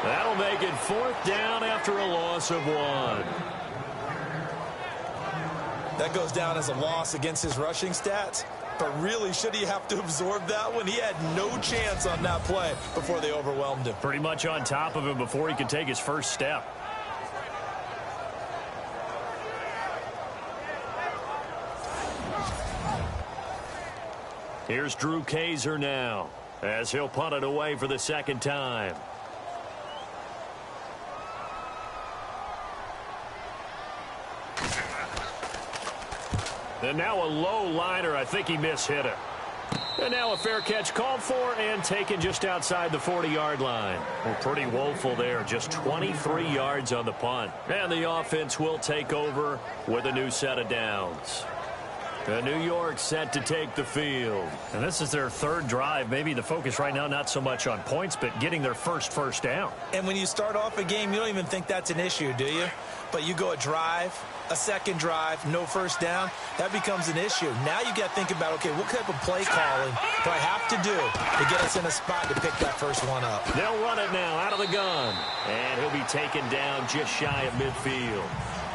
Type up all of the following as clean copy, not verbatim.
That'll make it 4th down after a loss of 1. That goes down as a loss against his rushing stats. But really, should he have to absorb that one? He had no chance on that play before they overwhelmed him. Pretty much on top of him before he could take his first step. Here's Drew Kaiser now, as he'll punt it away for the 2nd time. And now a low liner. I think he mishit it. And now a fair catch called for and taken just outside the 40-yard line. Well, pretty woeful there. Just 23 yards on the punt. And the offense will take over with a new set of downs. The New York set to take the field. And this is their 3rd drive. Maybe the focus right now not so much on points, but getting their first down. And when you start off a game, you don't even think that's an issue, do you? But you go a drive, a 2nd drive, no first down, that becomes an issue. Now you got to think about, okay, what type of play calling do I have to do to get us in a spot to pick that first one up? They'll run it now out of the gun. And he'll be taken down just shy of midfield.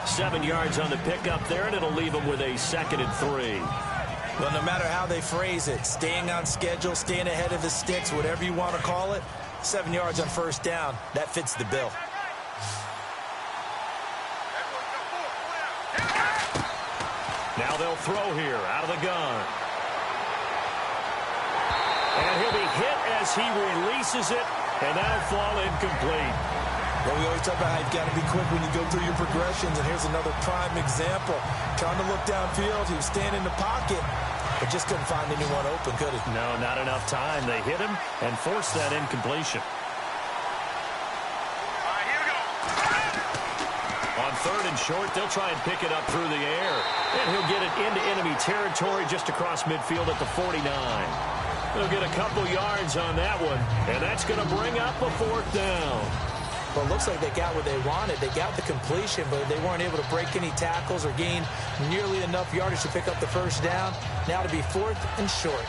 7 yards on the pickup there, and it'll leave him with a 2nd and 3. Well, no matter how they phrase it, staying on schedule, staying ahead of the sticks, whatever you want to call it, 7 yards on first down, that fits the bill. Now they'll throw here out of the gun. And he'll be hit as he releases it, and that'll fall incomplete. Well, we always talk about how you've got to be quick when you go through your progressions, and here's another prime example. Trying to look downfield, he was staying in the pocket, but just couldn't find anyone open, could he? No, not enough time. They hit him and forced that incompletion. On 3rd and short, they'll try and pick it up through the air. And he'll get it into enemy territory just across midfield at the 49. They'll get a couple yards on that one, and that's going to bring up a 4th down. Well, it looks like they got what they wanted. They got the completion, but they weren't able to break any tackles or gain nearly enough yardage to pick up the first down. Now to be 4th and short.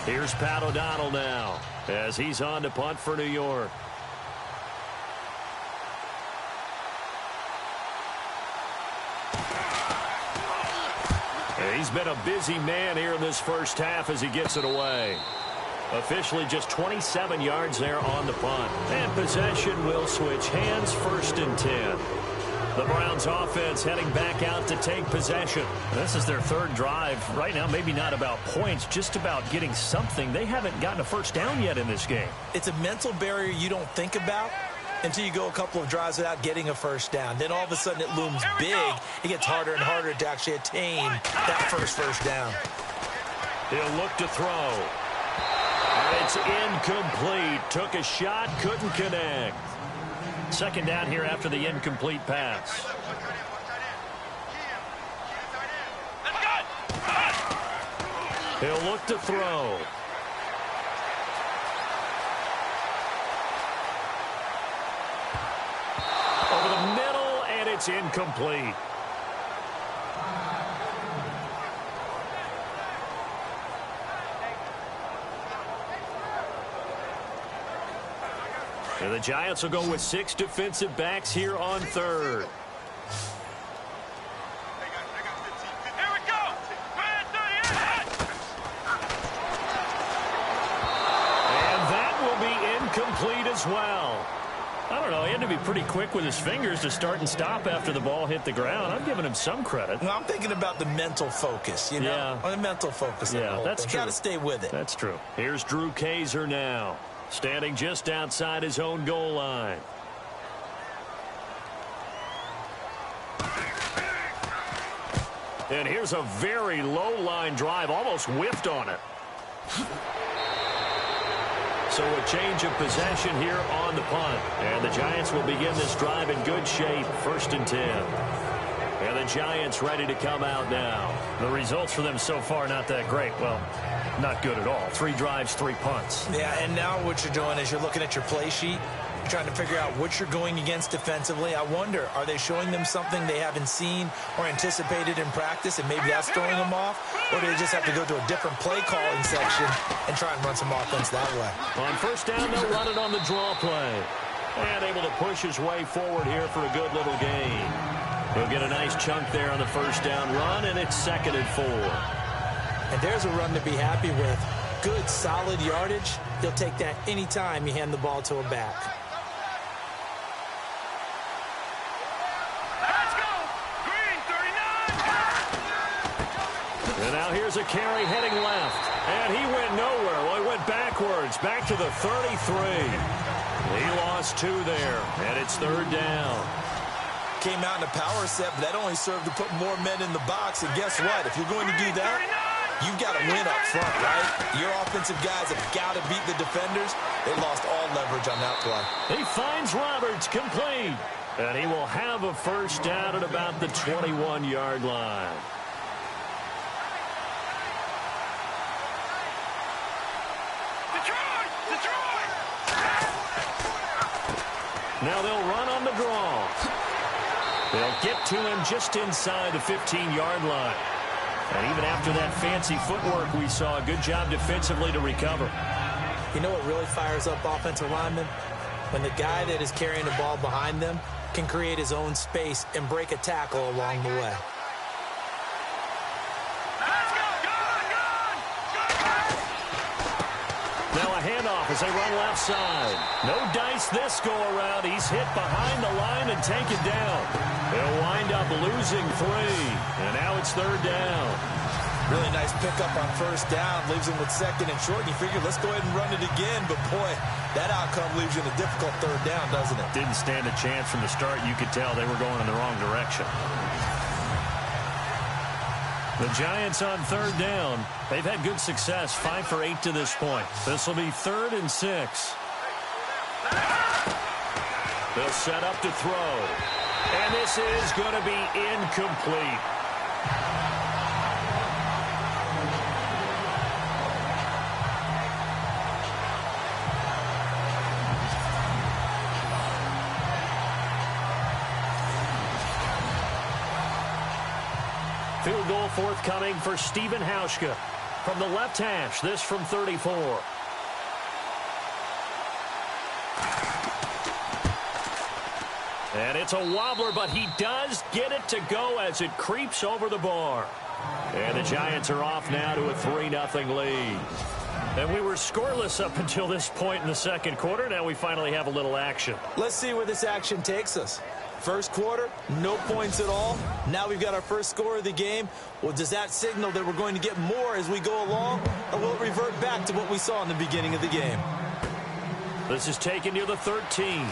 Here's Pat O'Donnell now, as he's on to punt for New York. He's been a busy man here in this first half as he gets it away. Officially just 27 yards there on the punt. And possession will switch hands, 1st and 10. The Browns offense heading back out to take possession. This is their 3rd drive. Right now, maybe not about points, just about getting something. They haven't gotten a first down yet in this game. It's a mental barrier you don't think about until you go a couple of drives without getting a first down. Then all of a sudden it looms big. It gets harder and harder to actually attain that first down. He'll look to throw. It's incomplete. Took a shot, couldn't connect. 2nd down here after the incomplete pass. He'll look to throw. Over the middle, and it's incomplete. And the Giants will go with 6 defensive backs here on 3rd. And that will be incomplete as well. I don't know. He had to be pretty quick with his fingers to start and stop after the ball hit the ground. I'm giving him some credit. Well, I'm thinking about the mental focus, you know? Yeah. The mental focus. Yeah, that's true. Got to stay with it. That's true. Here's Drew Kaiser now, standing just outside his own goal line. And here's a very low line drive, almost whiffed on it. So a change of possession here on the punt. And the Giants will begin this drive in good shape, 1st and 10. And the Giants ready to come out now. The results for them so far not that great. Well, not good at all. 3 drives, 3 punts. Yeah, and now what you're doing is you're looking at your play sheet. You're trying to figure out what you're going against defensively. I wonder, are they showing them something they haven't seen or anticipated in practice, and maybe that's throwing them off? Or do they just have to go to a different play calling section and try and run some offense that way? On first down, they'll run it on the draw play. And able to push his way forward here for a good little gain. He'll get a nice chunk there on the first down run, and it's 2nd and 4. And there's a run to be happy with. Good, solid yardage. He'll take that anytime you hand the ball to a back. Let's go! Green, 39! And now here's a carry heading left. And he went nowhere. Well, he went backwards, back to the 33. He lost 2 there, and it's 3rd down. Came out in a power set, but that only served to put more men in the box. And guess what? If you're going to do that, you've got to win up front, right? Your offensive guys have got to beat the defenders. They lost all leverage on that play. He finds Roberts complete. And he will have a first down at about the 21-yard line. Now they'll run on the draw. They'll get to him just inside the 15-yard line. And even after that fancy footwork we saw, a good job defensively to recover. You know what really fires up offensive linemen? When the guy that is carrying the ball behind them can create his own space and break a tackle along the way. Now a handoff as they run left side. No dice this go around. He's hit behind the line and taken down. They'll wind up losing 3. And now it's 3rd down. Really nice pickup on first down. Leaves him with 2nd and short. And you figure, let's go ahead and run it again. But, boy, that outcome leaves you in a difficult 3rd down, doesn't it? Didn't stand a chance from the start. You could tell they were going in the wrong direction. The Giants on 3rd down. They've had good success, 5 for 8 to this point. This will be 3rd and 6. They'll set up to throw. And this is going to be incomplete. Field goal forthcoming for Stephen Hauschka. From the left hash, this from 34. And it's a wobbler, but he does get it to go as it creeps over the bar. And the Giants are off now to a 3-0 lead. And we were scoreless up until this point in the second quarter. Now we finally have a little action. Let's see where this action takes us. First quarter, no points at all. Now we've got our first score of the game. Well, does that signal that we're going to get more as we go along? Or will it revert back to what we saw in the beginning of the game? This is taken near the 13.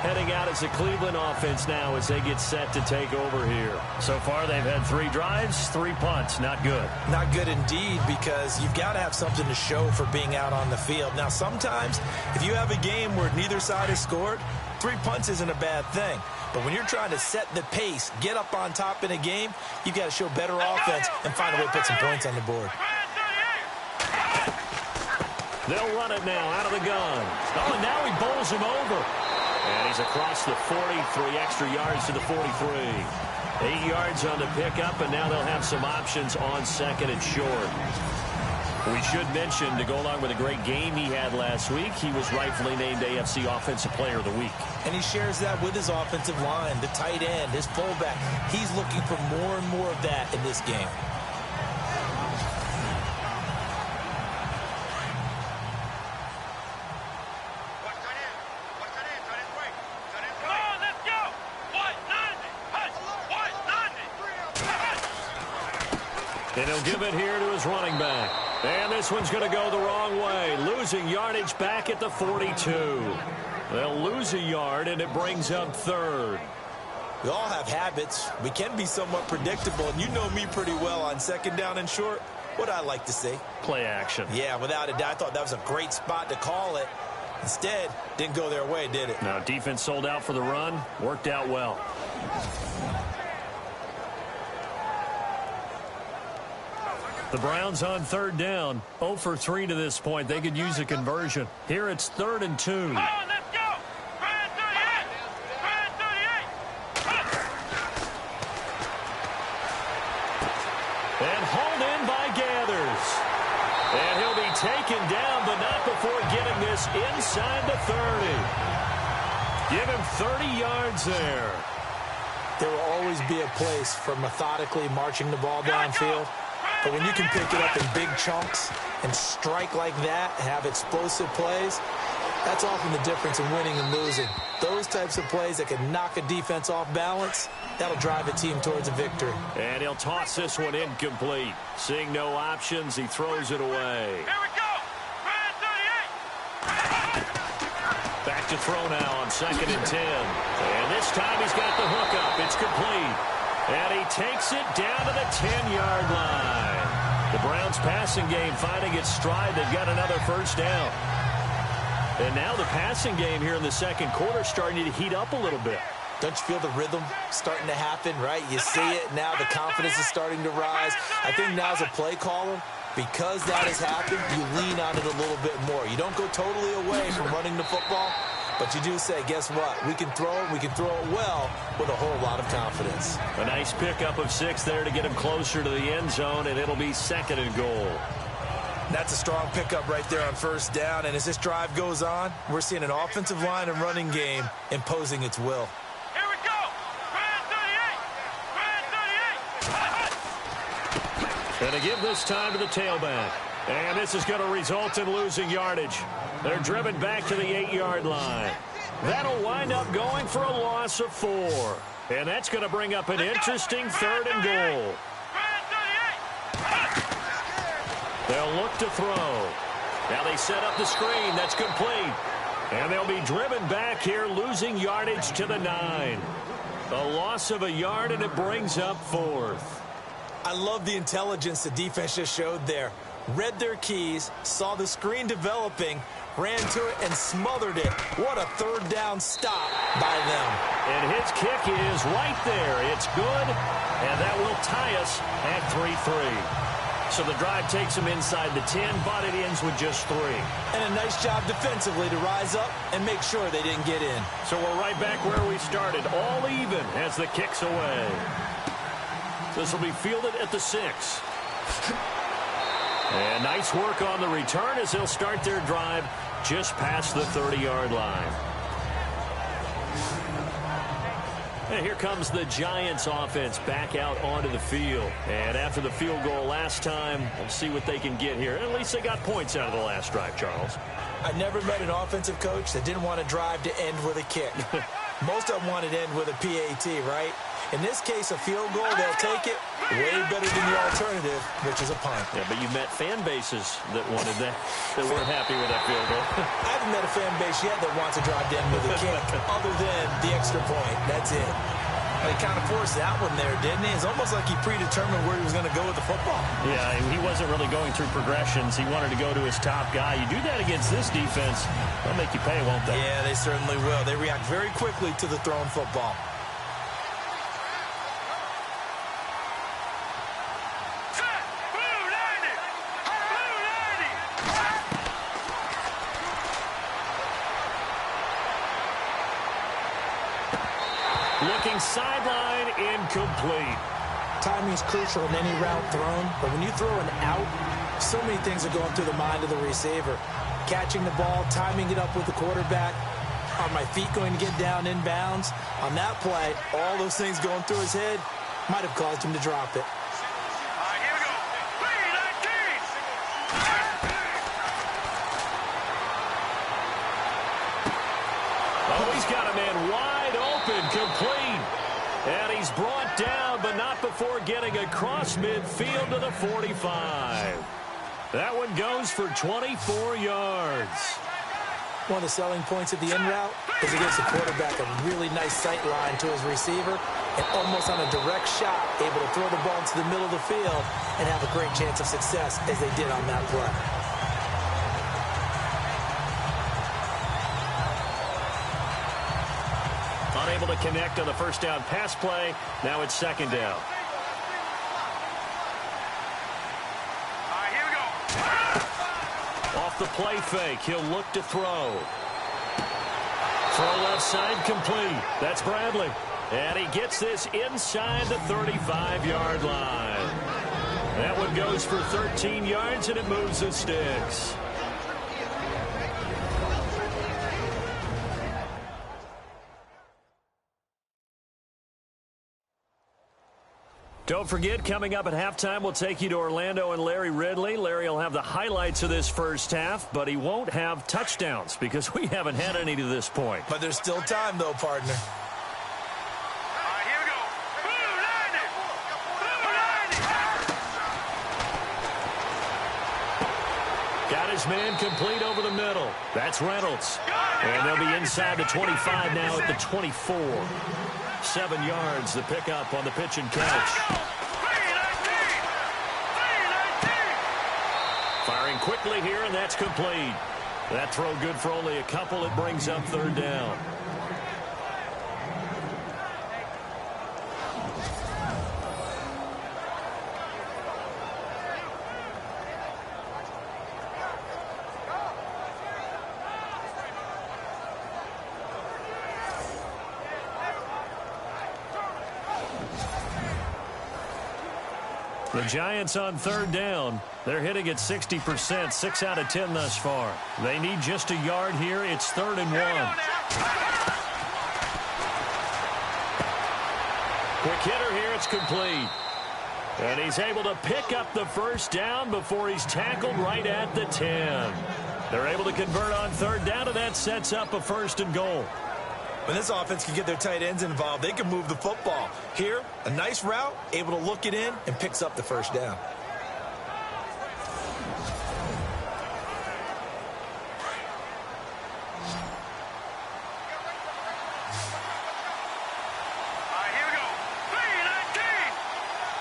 Heading out as a Cleveland offense now as they get set to take over here. So far, they've had 3 drives, 3 punts. Not good. Not good indeed, because you've got to have something to show for being out on the field. Now, sometimes, if you have a game where neither side has scored, 3 punts isn't a bad thing. But when you're trying to set the pace, get up on top in a game, you've got to show better offense and find a way to put some points on the board. They'll run it now out of the gun. Oh, and now he bowls him over. And he's across the 40, 3 extra yards to the 43. 8 yards on the pickup, and now they'll have some options on 2nd and short. We should mention, to go along with a great game he had last week, he was rightfully named AFC Offensive Player of the Week. And he shares that with his offensive line, the tight end, his fullback. He's looking for more and more of that in this game. And he'll give it here to his running back. And this one's going to go the wrong way. Losing yardage back at the 42. They'll lose a yard, and it brings up 3rd. We all have habits. We can be somewhat predictable, and you know me pretty well on 2nd down and short. What I like to see. Play action. Yeah, without a doubt. I thought that was a great spot to call it. Instead, didn't go their way, did it? Now, defense sold out for the run. Worked out well. The Browns on third down, 0 for 3 to this point. They could use a conversion. Here it's 3rd and 2. Come on, let's go. Brand 38. Brand 38. And hauled in by Gathers. And he'll be taken down, but not before getting this inside the 30. Give him 30 yards there. There will always be a place for methodically marching the ball downfield. But when you can pick it up in big chunks and strike like that and have explosive plays, that's often the difference in winning and losing. Those types of plays that can knock a defense off balance, that'll drive a team towards a victory. And he'll toss this one incomplete. Seeing no options, he throws it away. Here we go. Brand 38. Back to throw now on 2nd and 10. And this time he's got the hook up. It's complete. And he takes it down to the 10-yard line. The Browns passing game finding its stride. They've got another first down. And now the passing game here in the second quarter starting to heat up a little bit. Don't you feel the rhythm starting to happen, right? You see it now. The confidence is starting to rise. I think now as a play caller, because that has happened, you lean on it a little bit more. You don't go totally away from running the football, but you do say, guess what? We can throw it. We can throw it well with a whole lot of confidence. A nice pickup of 6 there to get him closer to the end zone, and it'll be 2nd and goal. That's a strong pickup right there on first down, and as this drive goes on, we're seeing an offensive line and running game imposing its will. Here we go. Brand 38. Brand 38. And to give this time to the tailback. And this is going to result in losing yardage. They're driven back to the 8-yard line. That'll wind up going for a loss of 4. And that's going to bring up an interesting 3rd and goal. Brand 38. They'll look to throw. Now they set up the screen. That's complete. And they'll be driven back here, losing yardage to the 9. A loss of a yard, and it brings up 4th. I love the intelligence the defense just showed there. Read their keys, saw the screen developing, ran to it, and smothered it. What a third down stop by them. And his kick is right there. It's good, and that will tie us at 3-3. So the drive takes them inside the 10, but it ends with just 3. And a nice job defensively to rise up and make sure they didn't get in. So we're right back where we started, all even as the kick's away. This will be fielded at the 6. And nice work on the return as they'll start their drive just past the 30-yard line. And here comes the Giants offense back out onto the field. And after the field goal last time, we'll see what they can get here. At least they got points out of the last drive, Charles. I never met an offensive coach that didn't want to drive to end with a kick. Most of them wanted to end with a PAT, right? In this case, a field goal, they'll take it way better than the alternative, which is a punt. Yeah, but you've met fan bases that wanted that weren't happy with that field goal. I haven't met a fan base yet that wants to drive to end with a kick other than the extra point. That's it. He kind of forced that one there, didn't he? It's almost like he predetermined where he was going to go with the football. Yeah, he wasn't really going through progressions. He wanted to go to his top guy. You do that against this defense, they'll make you pay, won't they? Yeah, they certainly will. They react very quickly to the thrown football. Set. Blue 90. Blue 90. Looking sideline, incomplete. Timing is crucial in any route thrown, but when you throw an out, so many things are going through the mind of the receiver. Catching the ball, timing it up with the quarterback. Are my feet going to get down inbounds? On that play, all those things going through his head might have caused him to drop it. All right, here we go. 3-19. Oh, he's got a man wide open, complete. And he's brought down, but not before getting across midfield to the 45. That one goes for 24 yards. One of the selling points of the in route is it gives the quarterback a really nice sight line to his receiver and almost on a direct shot able to throw the ball into the middle of the field and have a great chance of success as they did on that play. Unable to connect on the first down pass play. Now it's second down. play fake. He'll look to throw. Throw left side complete. That's Bradley. And he gets this inside the 35-yard line. That one goes for 13 yards, and it moves the sticks. Don't forget, coming up at halftime, we'll take you to Orlando and Larry Ridley. Larry will have the highlights of this first half, but he won't have touchdowns because we haven't had any to this point. But there's still time, though, partner. Here we go. Blue Lightning! Blue Lightning! Got his man complete over the middle. That's Reynolds. And they'll be inside the 25 now at the 24. 7 yards, the pickup on the pitch and catch. Firing quickly here, and that's complete. That throw good for only a couple. It brings up third down. The Giants on third down. They're hitting at 60%, 6 out of 10 thus far. They need just a yard here. It's 3rd and 1. Quick hitter here. It's complete. And he's able to pick up the first down before he's tackled right at the 10. They're able to convert on third down, and that sets up a 1st and goal. When this offense can get their tight ends involved, they can move the football. Here, a nice route, able to look it in, and picks up the first down. Here we go. 319!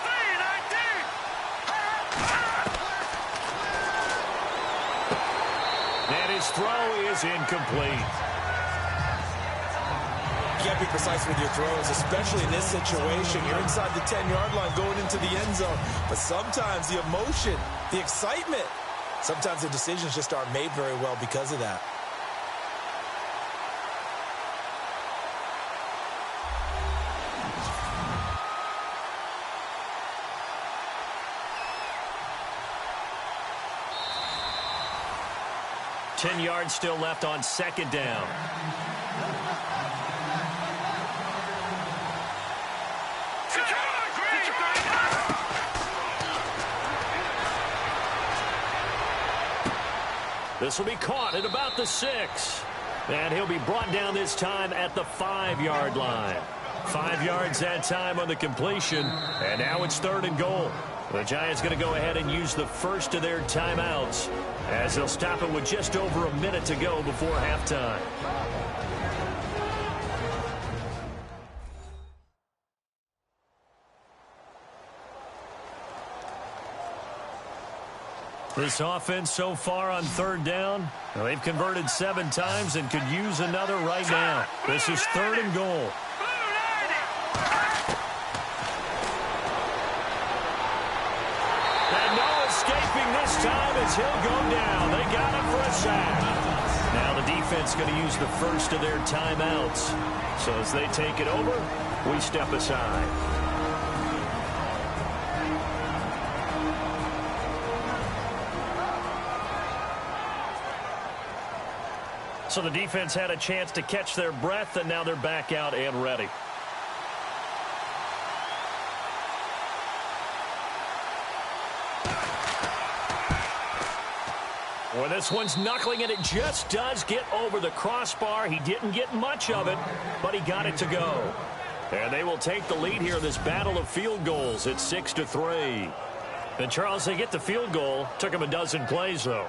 319! And his throw is incomplete. You got to be precise with your throws, especially in this situation. You're inside the 10-yard line going into the end zone. But sometimes the emotion, the excitement, sometimes the decisions just aren't made very well because of that. Ten yards still left on second down. This will be caught at about the 6. And he'll be brought down this time at the 5-yard line. 5 yards that time on the completion. And now it's 3rd and goal. The Giants going to go ahead and use the first of their timeouts as they'll stop it with just over a minute to go before halftime. This offense so far on third down, well, they've converted 7 times and could use another right now. This is 3rd and goal. And no escaping this time as he'll go down. They got him for a sack. Now the defense going to use the first of their timeouts. So as they take it over, we step aside. So the defense had a chance to catch their breath, and now they're back out and ready. Well, this one's knuckling, and it just does get over the crossbar. He didn't get much of it, but he got it to go. And they will take the lead here in this battle of field goals. It's 6-3. And, Charles, they get the field goal. Took them a dozen plays, though.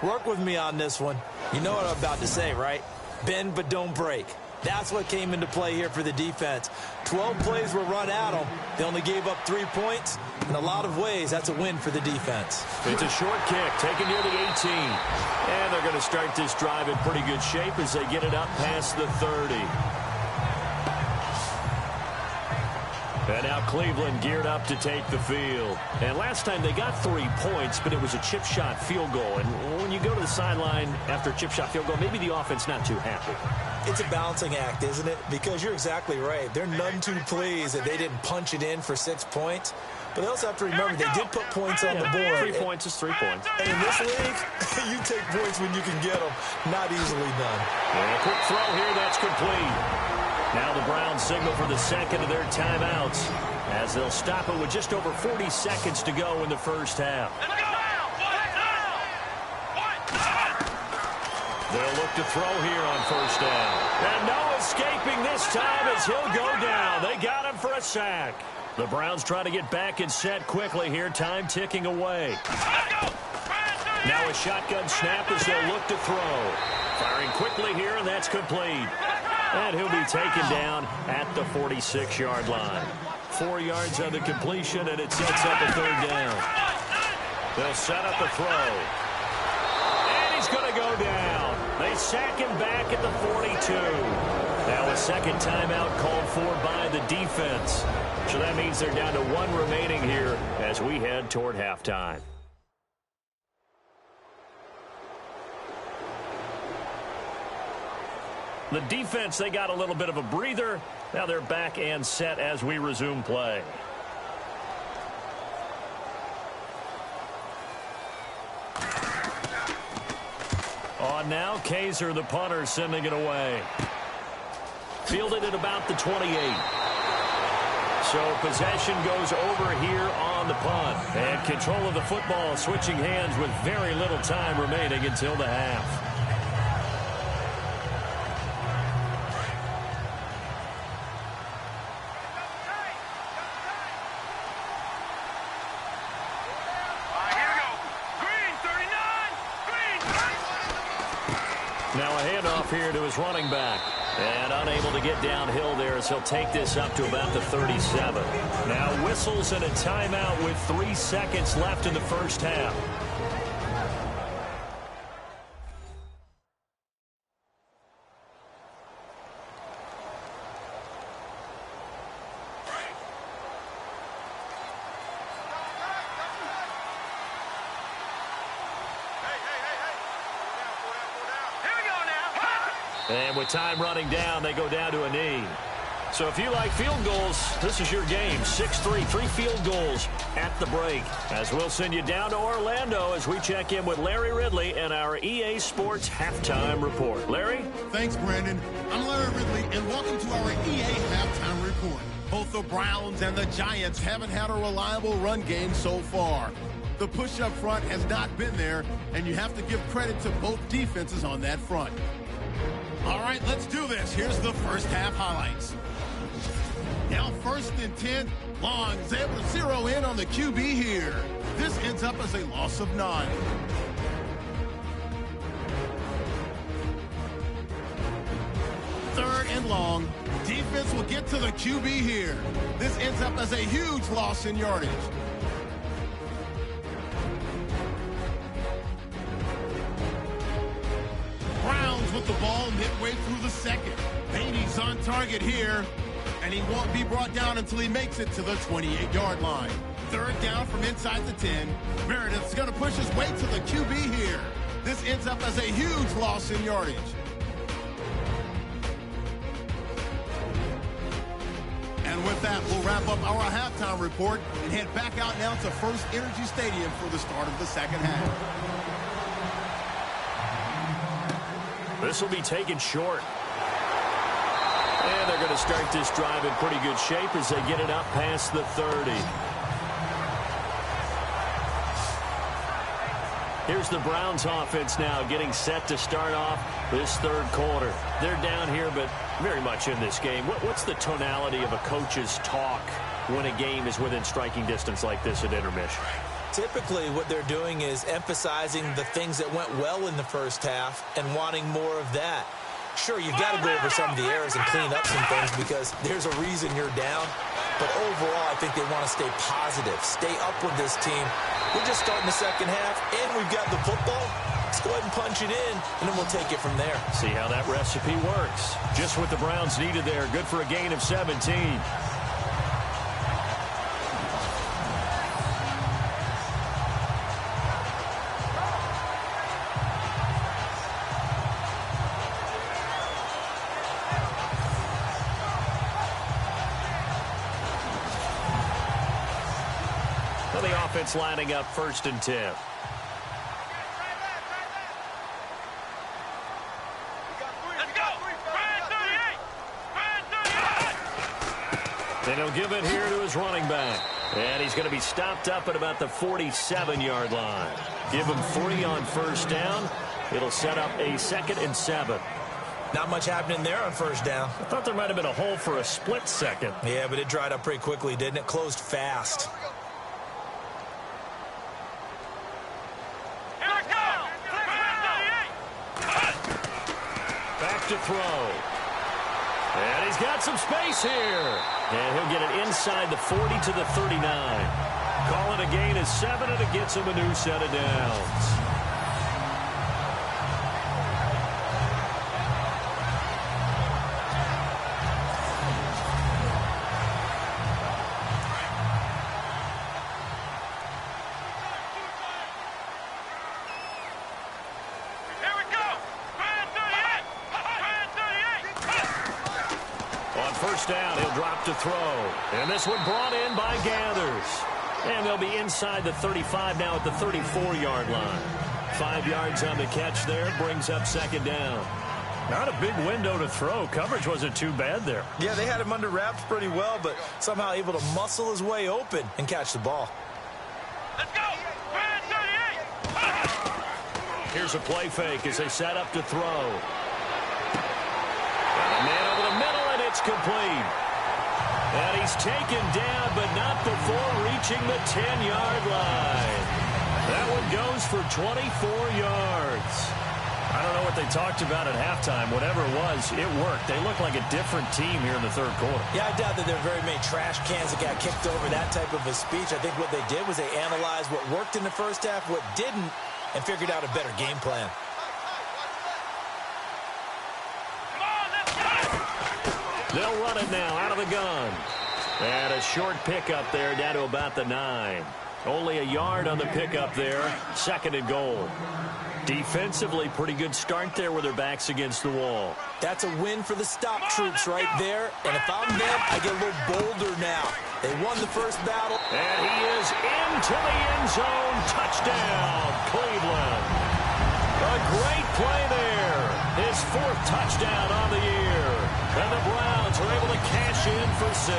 Work with me on this one. You know what I'm about to say, right? Bend but don't break. That's what came into play here for the defense. 12 plays were run at them. They only gave up 3 points. In a lot of ways, that's a win for the defense. It's a short kick taken near the 18. And they're going to start this drive in pretty good shape as they get it up past the 30. And now Cleveland geared up to take the field. And last time they got 3 points, but it was a chip shot field goal. And when you go to the sideline after a chip shot field goal, maybe the offense not too happy. It's a balancing act, isn't it? Because you're exactly right. They're none too pleased that they didn't punch it in for 6 points. But they also have to remember they did put points on the board. 3 points is 3 points. And in this league, you take points when you can get them. Not easily done. And a quick throw here, that's complete. Now the Browns signal for the second of their timeouts as they'll stop it with just over 40 seconds to go in the first half. They'll look to throw here on first down. And no escaping this time as he'll go down. They got him for a sack. The Browns try to get back and set quickly here. Time ticking away. Now a shotgun snap as they'll look to throw. Firing quickly here, and that's complete. And he'll be taken down at the 46-yard line. 4 yards on the completion, and it sets up a third down. They'll set up a throw. And he's going to go down. They sack him back at the 42. Now a second timeout called for by the defense. So that means they're down to 1 remaining here as we head toward halftime. The defense, they got a little bit of a breather. Now they're back and set as we resume play. On now, Kaiser, the punter, sending it away. Fielded at about the 28. So possession goes over here on the punt. And control of the football switching hands with very little time remaining until the half. Now a handoff here to his running back. And unable to get downhill there as he'll take this up to about the 37. Now whistles and a timeout with 3 seconds left in the first half. And with time running down, they go down to a knee. So if you like field goals, this is your game. 6-3, 3 field goals at the break. As we'll send you down to Orlando as we check in with Larry Ridley and our EA Sports Halftime Report. Larry? Thanks, Brandon. I'm Larry Ridley, and welcome to our EA Halftime Report. Both the Browns and the Giants haven't had a reliable run game so far. The push up front has not been there, and you have to give credit to both defenses on that front. All right, let's do this. Here's the first half highlights. Now 1st and 10. Long is able to zero in on the QB here. This ends up as a loss of 9. Third and long. Defense will get to the QB here. This ends up as a huge loss in yardage. With the ball midway through the second. Beatty's on target here, and he won't be brought down until he makes it to the 28-yard line. 3rd down from inside the 10. Meredith's going to push his way to the QB here. This ends up as a huge loss in yardage. And with that, we'll wrap up our halftime report and head back out now to First Energy Stadium for the start of the second half. This will be taken short. And they're going to start this drive in pretty good shape as they get it up past the 30. Here's the Browns offense now getting set to start off this third quarter. They're down here, but very much in this game. What's the tonality of a coach's talk when a game is within striking distance like this at intermission? Typically, what they're doing is emphasizing the things that went well in the first half and wanting more of that. Sure, you've got to go over some of the errors and clean up some things because there's a reason you're down. But overall, I think they want to stay positive, stay up with this team. We're just starting the second half, and we've got the football. Let's go ahead and punch it in, and then we'll take it from there. See how that recipe works. Just what the Browns needed there. Good for a gain of 17. defense lining up 1st and 10. And he'll give it here to his running back. And he's going to be stopped up at about the 47-yard line. Give him 3 on 1st down. It'll set up a 2nd and 7. Not much happening there on 1st down. I thought there might have been a hole for a split second. Yeah, but it dried up pretty quickly, didn't it? Closed fast. Back to throw. And he's got some space here. And he'll get it inside the 40 to the 39. Call it a gain of 7, and it gets him a new set of downs. Down, he'll drop to throw. And this one brought in by Gathers. And they'll be inside the 35 now at the 34-yard line. 5 yards on the catch there, brings up 2nd down. Not a big window to throw. Coverage wasn't too bad there. Yeah, they had him under wraps pretty well, but somehow able to muscle his way open and catch the ball. Let's go! Here's a play fake as they set up to throw. And a man over the middle. It's complete. And he's taken down, but not before reaching the 10-yard line. That one goes for 24 yards. I don't know what they talked about at halftime. Whatever it was, it worked. They look like a different team here in the 3rd quarter. Yeah, I doubt that there are very many trash cans that got kicked over, that type of a speech. I think what they did was they analyzed what worked in the 1st half, what didn't, and figured out a better game plan. They'll run it now out of the gun. And a short pickup there down to about the 9. Only a yard on the pickup there. 2nd and goal. Defensively, pretty good start there with their backs against the wall. That's a win for the stop troops right there. And if I'm them, I get a little bolder now. They won the 1st battle. And he is into the end zone. Touchdown, Cleveland. A great play there. His 4th touchdown on the year. And the Browns are able to cash in for 6.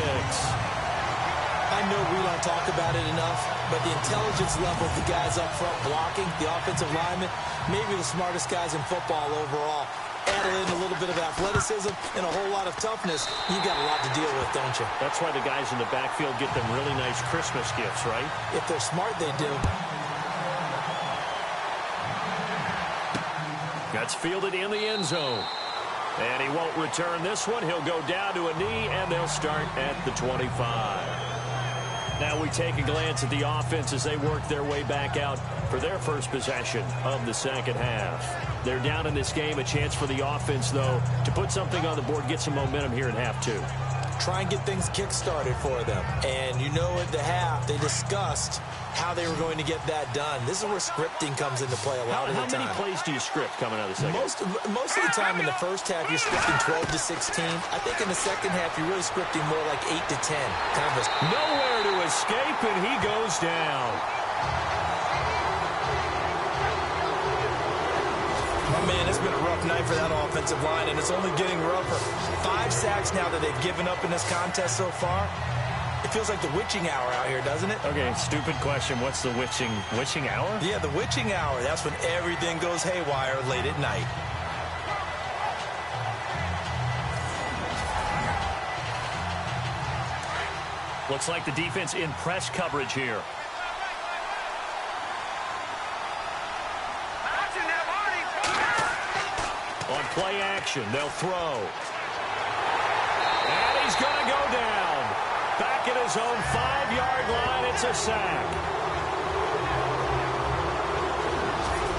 I know we don't talk about it enough, but the intelligence level of the guys up front blocking, the offensive linemen, maybe the smartest guys in football overall. Add in a little bit of athleticism and a whole lot of toughness, you got a lot to deal with, don't you? That's why the guys in the backfield get them really nice Christmas gifts, right? If they're smart, they do. That's fielded in the end zone. And he won't return this one. He'll go down to a knee, and they'll start at the 25. Now we take a glance at the offense as they work their way back out for their 1st possession of the 2nd half. They're down in this game. A chance for the offense, though, to put something on the board, get some momentum here in half 2. Try and get things kick-started for them. And you know at the half, they discussed how they were going to get that done. This is where scripting comes into play a lot of the time. How many plays do you script coming out of the second? Most of the time in the 1st half, you're scripting 12 to 16. I think in the 2nd half, you're really scripting more like 8 to 10. Kind of nowhere to escape, and he goes down. Oh, man, it's been a rough night for that offensive line, and it's only getting rougher. 5 sacks now that they've given up in this contest so far. It feels like the witching hour out here, doesn't it? Okay, stupid question. What's the witching hour? Yeah, the witching hour. That's when everything goes haywire late at night. Looks like the defense in press coverage here. On play action, they'll throw. And he's going to go down. Back at his own 5-yard line, it's a sack.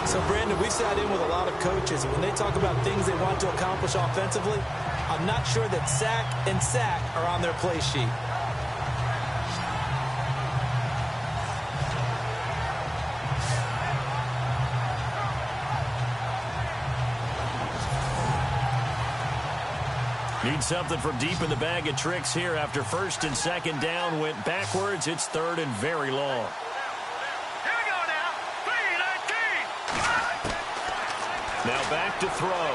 So, Brandon, we sat in with a lot of coaches, and when they talk about things they want to accomplish offensively, I'm not sure that sack and sack are on their play sheet. Need something from deep in the bag of tricks here after 1st and 2nd down went backwards. It's 3rd and very long. Now back to throw.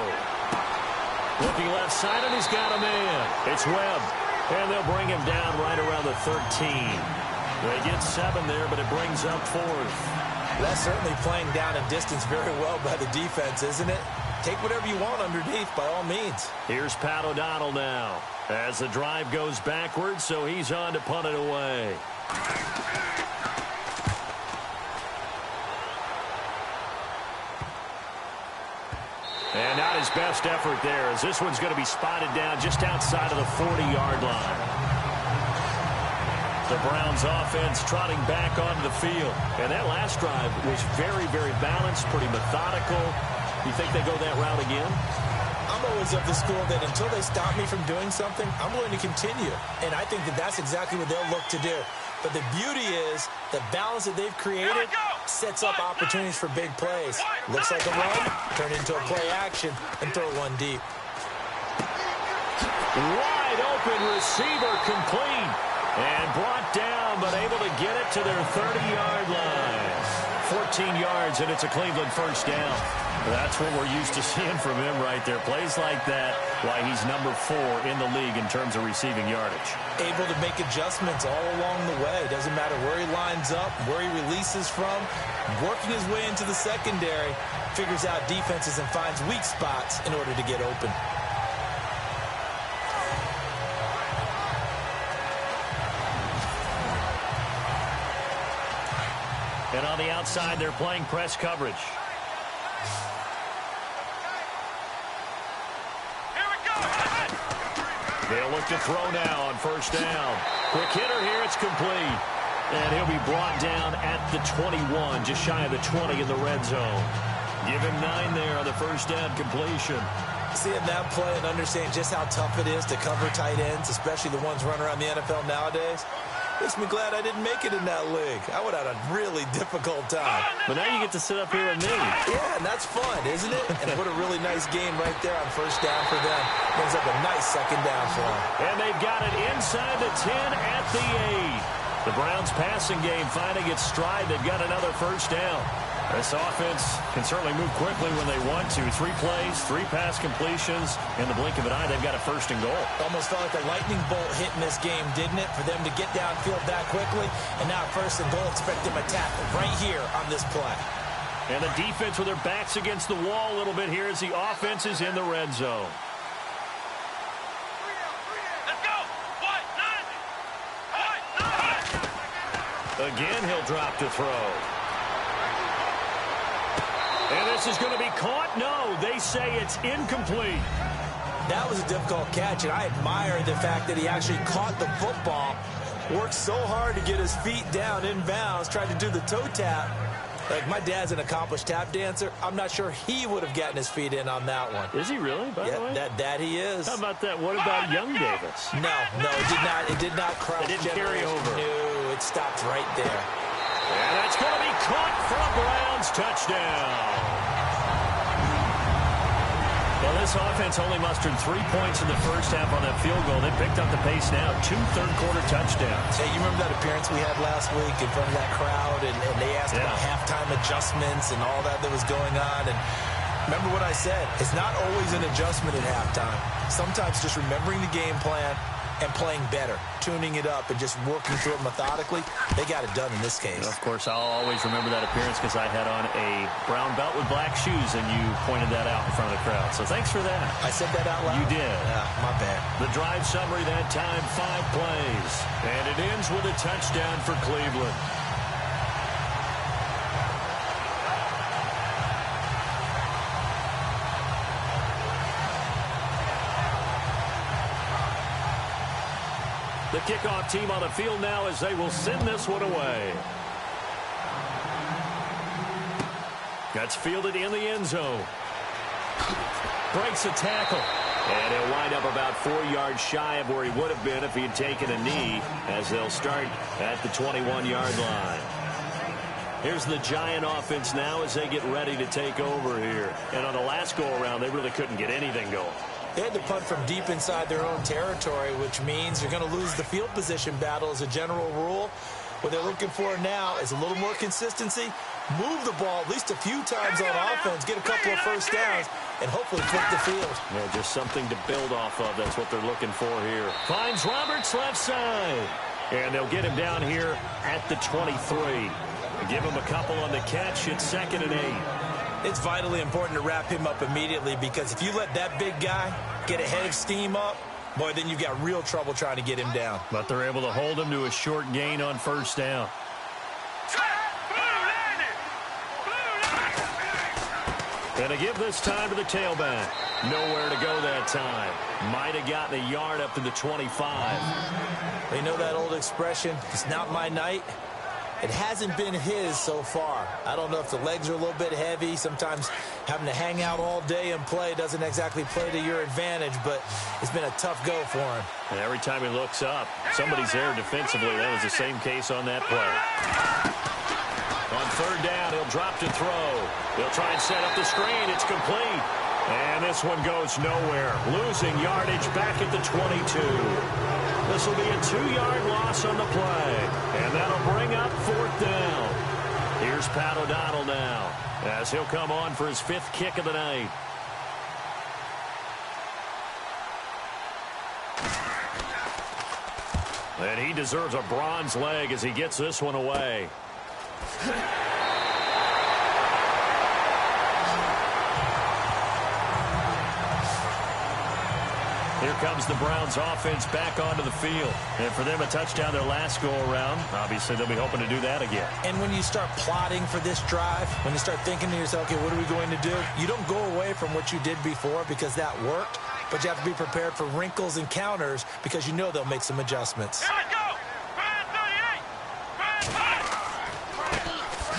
Looking left side, and he's got a man. It's Webb. And they'll bring him down right around the 13. They get 7 there, but it brings up 4th. That's certainly playing down and distance very well by the defense, isn't it? Take whatever you want underneath, by all means. Here's Pat O'Donnell now as the drive goes backwards, so he's on to punt it away. And not his best effort there, as this one's going to be spotted down just outside of the 40-yard line. The Browns offense trotting back onto the field. And that last drive was very, very balanced, pretty methodical. You think they go that route again? I'm always of the school that until they stop me from doing something, I'm going to continue. And I think that that's exactly what they'll look to do. But the beauty is the balance that they've created sets up opportunities for big plays. Looks like a run, turn into a play action, and throw one deep. Wide open receiver complete. And brought down, but able to get it to their 30-yard line. 14 yards, and it's a Cleveland first down. That's what we're used to seeing from him right there. Plays like that, why he's number 4 in the league in terms of receiving yardage. Able to make adjustments all along the way. Doesn't matter where he lines up, where he releases from. Working his way into the secondary, figures out defenses and finds weak spots in order to get open. And on the outside, they're playing press coverage. Here we go. They'll look to throw now on first down. Quick hitter here, it's complete. And he'll be brought down at the 21, just shy of the 20 in the red zone. Give him 9 there on the first down completion. Seeing that play and understanding just how tough it is to cover tight ends, especially the ones running around the NFL nowadays, makes me glad I didn't make it in that league. I would have had a really difficult time. But now you get to sit up here with me. Yeah, and that's fun, isn't it? And what a really nice game right there on first down for them. Brings up a nice second down for them. And they've got it inside the 10 at the 8. The Browns passing game finding its stride. They've got another first down. This offense can certainly move quickly when they want to. 3 plays, 3 pass completions. In the blink of an eye, they've got a first and goal. Almost felt like a lightning bolt hit in this game, didn't it? For them to get downfield that quickly. And now first and goal, expect them to tackle right here on this play. And the defense with their backs against the wall a little bit here as the offense is in the red zone. Let's go. Again, he'll drop to throw. And this is going to be caught. No, they say it's incomplete. That was a difficult catch, and I admire the fact that he actually caught the football, worked so hard to get his feet down inbounds, tried to do the toe tap. Like, my dad's an accomplished tap dancer. I'm not sure he would have gotten his feet in on that one. Is he really, by the way? That he is. How about that? What about young Davis? No, it did not cross. It didn't carry over. No, it stopped right there. And that's going to be caught for a Browns touchdown. Well, this offense only mustered 3 points in the first half on that field goal. They picked up the pace now. 2 third-quarter touchdowns. Hey, you remember that appearance we had last week in front of that crowd, and they asked about halftime adjustments and all that was going on. And remember what I said. It's not always an adjustment at halftime. Sometimes just remembering the game plan and playing better, tuning it up and just working through it methodically. They got it done in this case. Of course, I'll always remember that appearance because I had on a brown belt with black shoes, and you pointed that out in front of the crowd. So thanks for that. I said that out loud? You did. Yeah, my bad. The drive summary that time, 5 plays. And it ends with a touchdown for Cleveland. The kickoff team on the field now as they will send this one away. That's fielded in the end zone. Breaks a tackle. And he'll wind up about 4 yards shy of where he would have been if he had taken a knee, as they'll start at the 21-yard line. Here's the Giant offense now as they get ready to take over here. And on the last go-around, they really couldn't get anything going. They had to punt from deep inside their own territory, which means you're going to lose the field position battle as a general rule. What they're looking for now is a little more consistency, move the ball at least a few times on offense, get a couple of first downs, and hopefully flip the field. Yeah, just something to build off of. That's what they're looking for here. Finds Roberts left side. And they'll get him down here at the 23. Give him a couple on the catch. It's 2nd and 8. It's vitally important to wrap him up immediately, because if you let that big guy get a head of steam up, boy, then you've got real trouble trying to get him down. But they're able to hold him to a short gain on first down. And to give this time to the tailback. Nowhere to go that time. Might have gotten a yard up to the 25. They know that old expression, it's not my night. It hasn't been his so far. I don't know if the legs are a little bit heavy. Sometimes having to hang out all day and play doesn't exactly play to your advantage, but it's been a tough go for him. And every time he looks up, somebody's there defensively. That was the same case on that play. On 3rd down, he'll drop to throw. He'll try and set up the screen. It's complete. And this one goes nowhere. Losing yardage back at the 22. This will be a 2-yard loss on the play. And that'll bring up 4th down. Here's Pat O'Donnell now, as he'll come on for his 5th kick of the night. And he deserves a bronze leg as he gets this one away. Here comes the Browns offense back onto the field. And for them, a touchdown their last go-around. Obviously, they'll be hoping to do that again. And when you start plotting for this drive, when you start thinking to yourself, okay, what are we going to do? You don't go away from what you did before because that worked. But you have to be prepared for wrinkles and counters because you know they'll make some adjustments. Here we go.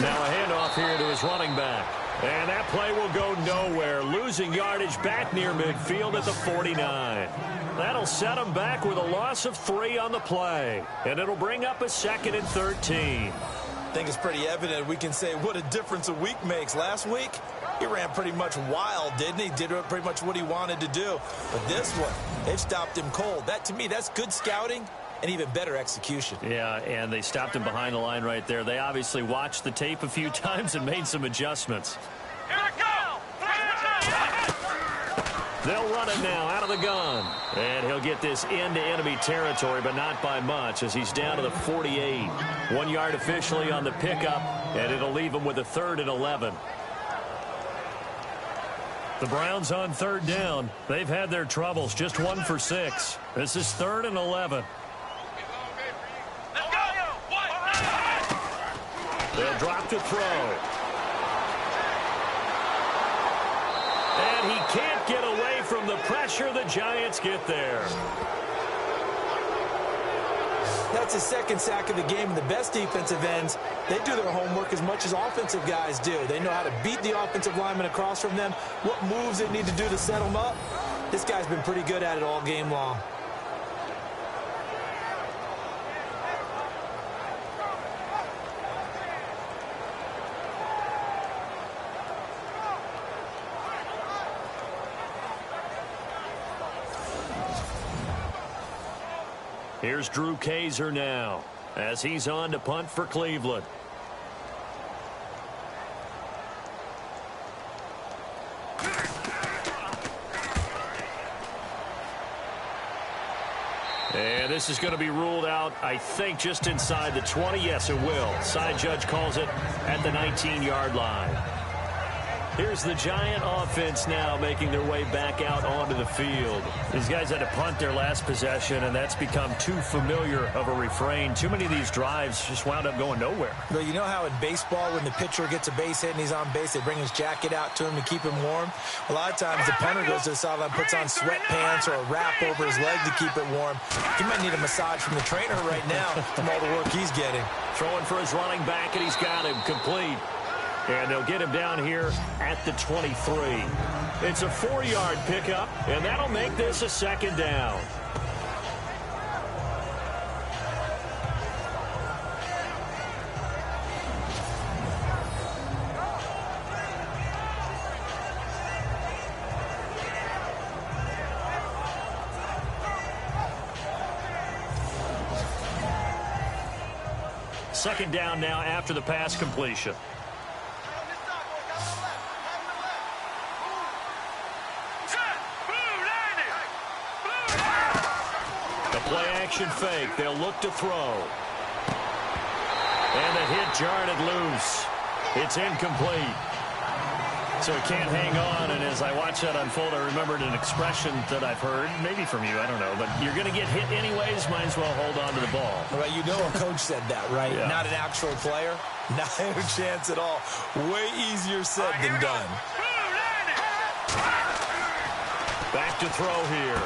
Now a handoff here to his running back. And that play will go nowhere. Losing yardage back near midfield at the 49. That'll set him back with a loss of 3 on the play. And it'll bring up a 2nd and 13. I think it's pretty evident we can say what a difference a week makes. Last week, he ran pretty much wild, didn't he? Did pretty much what he wanted to do. But this one, they've stopped him cold. That, to me, that's good scouting and even better execution. Yeah, and they stopped him behind the line right there. They obviously watched the tape a few times and made some adjustments. Here we go. They'll run it now out of the gun. And he'll get this into enemy territory, but not by much, as he's down to the 48. 1 yard officially on the pickup, and it'll leave him with a 3rd and 11. The Browns on 3rd down. They've had their troubles, just 1 for 6. This is 3rd and 11. Let's go. They'll drop to throw. And he can't get away from the pressure. The Giants get there. That's his 2nd sack of the game, and the best defensive ends, they do their homework as much as offensive guys do. They know how to beat the offensive lineman across from them, what moves they need to do to set them up. This guy's been pretty good at it all game long. Here's Drew Kaiser now, as he's on to punt for Cleveland. And this is going to be ruled out, I think, just inside the 20. Yes, it will. Side judge calls it at the 19-yard line. Here's the Giant offense now making their way back out onto the field. These guys had to punt their last possession, and that's become too familiar of a refrain. Too many of these drives just wound up going nowhere. Well, you know how in baseball when the pitcher gets a base hit and he's on base, they bring his jacket out to him to keep him warm? A lot of times the punter goes to the sideline, puts on sweatpants or a wrap over his leg to keep it warm. He might need a massage from the trainer right now from all the work he's getting. Throwing for his running back, and he's got him complete. And they'll get him down here at the 23. It's a 4-yard pickup, and that'll make this a 2nd down. Second down now after the pass completion. The play action fake. They'll look to throw. And the hit jarred it loose. It's incomplete. So it can't hang on, and as I watch that unfold, I remembered an expression that I've heard, maybe from you, I don't know, but you're going to get hit anyways, might as well hold on to the ball. Right, you know a coach said that, right? Yeah. Not an actual player. Not a chance at all. Way easier said than done. Back to throw here.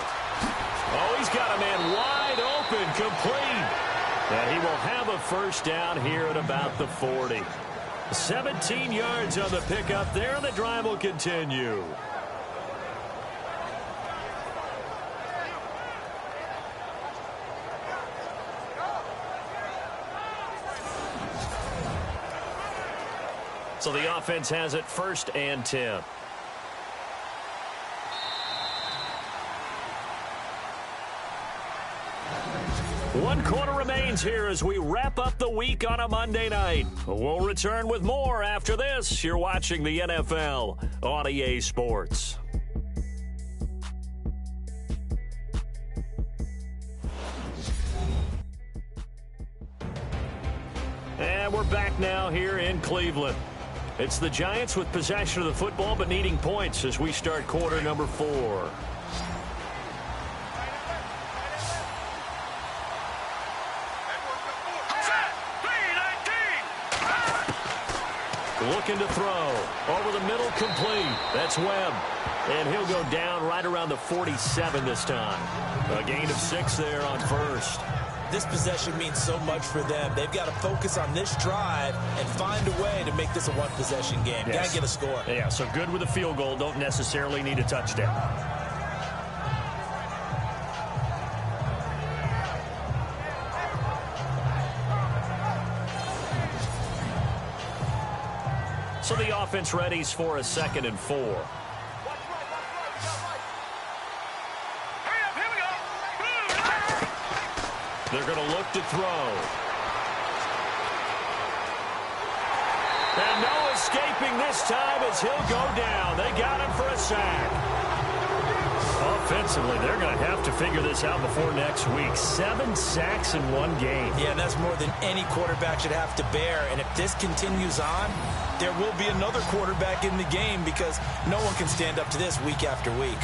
Oh, he's got a man wide open, complete. And he will have a first down here at about the 40. 17 yards on the pickup there, and the drive will continue. So the offense has it 1st and 10. One quarter remains here as we wrap up the week on a Monday night. We'll return with more after this. You're watching the NFL on EA Sports. And we're back now here in Cleveland. It's the Giants with possession of the football but needing points as we start quarter number 4. Looking to throw. Over the middle, complete. That's Webb. And he'll go down right around the 47 this time. A gain of 6 there on first. This possession means so much for them. They've got to focus on this drive and find a way to make this a one-possession game. Yes. Got to get a score. Yeah, so good with a field goal. Don't necessarily need a touchdown. So the offense readies for a 2nd and 4. They're going to look to throw. And no escaping this time as he'll go down. They got him for a sack. Offensively, they're going to have to figure this out before next week. 7 sacks in one game. Yeah, and that's more than any quarterback should have to bear. And if this continues on, there will be another quarterback in the game because no one can stand up to this week after week.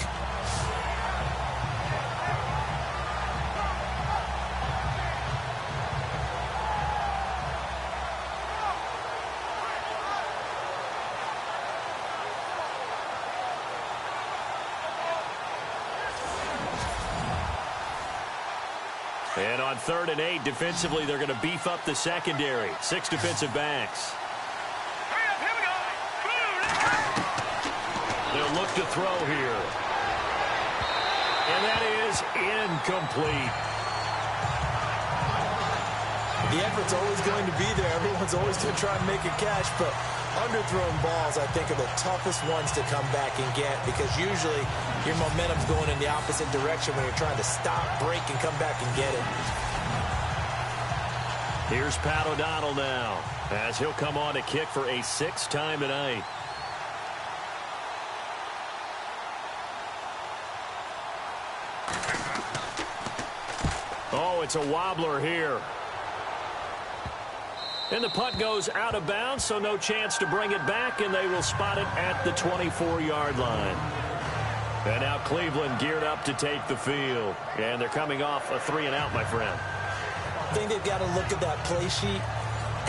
And on 3rd and 8, defensively, they're going to beef up the secondary. 6 defensive backs. They'll look to throw here. And that is incomplete. The effort's always going to be there. Everyone's always going to try and make a catch, but underthrown balls, I think, are the toughest ones to come back and get because usually your momentum's going in the opposite direction when you're trying to stop, break, and come back and get it. Here's Pat O'Donnell now as he'll come on to kick for a 6th time tonight. Oh, it's a wobbler here. And the punt goes out of bounds, so no chance to bring it back, and they will spot it at the 24-yard line. And now Cleveland geared up to take the field. And they're coming off a 3-and-out, my friend. I think they've got to look at that play sheet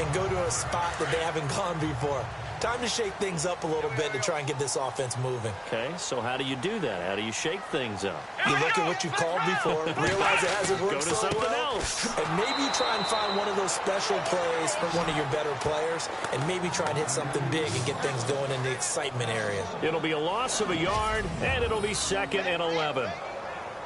and go to a spot that they haven't gone before. Time to shake things up a little bit to try and get this offense moving. Okay, so how do you do that? How do you shake things up? You look at what you've called before, realize it hasn't worked Go to so something well, else. and maybe try and find one of those special plays from one of your better players, and maybe try and hit something big and get things going in the excitement area. It'll be a loss of a yard, and it'll be 2nd and 11.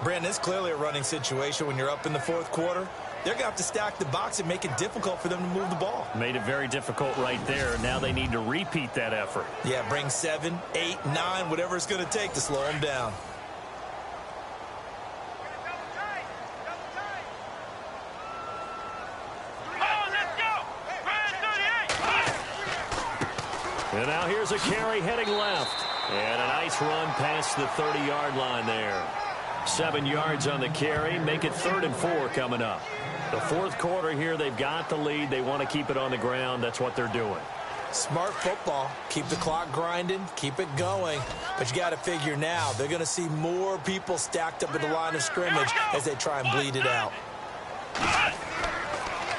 Brandon, it's clearly a running situation when you're up in the 4th quarter. They're going to have to stack the box and make it difficult for them to move the ball. Made it very difficult right there. Now they need to repeat that effort. Yeah, bring 7, 8, 9, whatever it's going to take to slow them down. Oh, let's go! And now here's a carry heading left. And a nice run past the 30-yard line there. 7 yards on the carry. Make it 3rd and 4 coming up. The fourth quarter here, they've got the lead. They want to keep it on the ground. That's what they're doing. Smart football. Keep the clock grinding. Keep it going. But you got to figure now, they're going to see more people stacked up at the line of scrimmage as they try and bleed it out.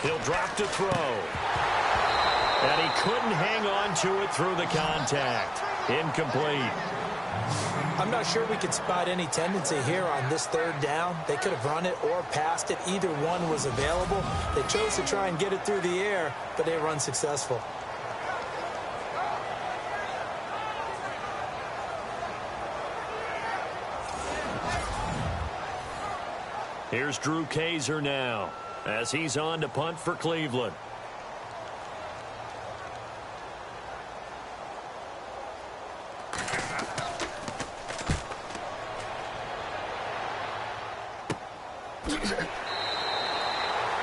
He'll drop to throw. And he couldn't hang on to it through the contact. Incomplete. I'm not sure we could spot any tendency here on this 3rd down. They could have run it or passed it. Either one was available. They chose to try and get it through the air, but they were unsuccessful. Here's Drew Kaiser now as he's on to punt for Cleveland.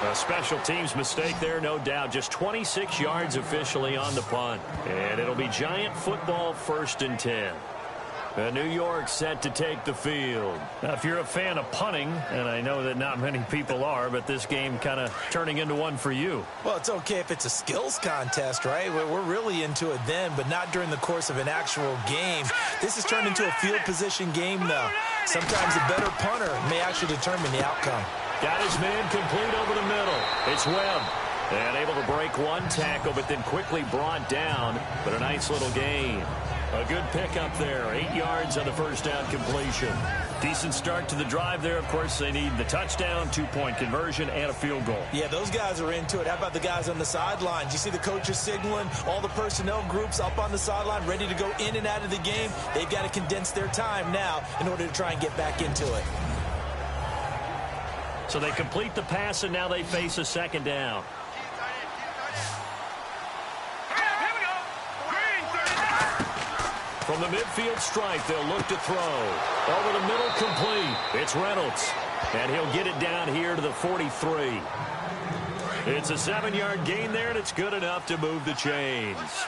A special teams mistake there, no doubt. Just 26 yards officially on the punt. And it'll be Giant football, 1st and 10. New York set to take the field. Now, if you're a fan of punting, and I know that not many people are, but this game kind of turning into one for you. Well, it's okay if it's a skills contest, right? We're really into it then, but not during the course of an actual game. This has turned into a field position game, though. Sometimes a better punter may actually determine the outcome. Got his man complete over the middle. It's Webb. And able to break one tackle, but then quickly brought down. But a nice little gain. A good pickup there. 8 yards on the first down completion. Decent start to the drive there. Of course, they need the touchdown, 2-point conversion, and a field goal. Yeah, those guys are into it. How about the guys on the sidelines? You see the coaches signaling, all the personnel groups up on the sideline, ready to go in and out of the game. They've got to condense their time now in order to try and get back into it. So they complete the pass, and now they face a 2nd down. From the midfield stripe, they'll look to throw. Over the middle, complete. It's Reynolds. And he'll get it down here to the 43. It's a 7-yard gain there, and it's good enough to move the chains.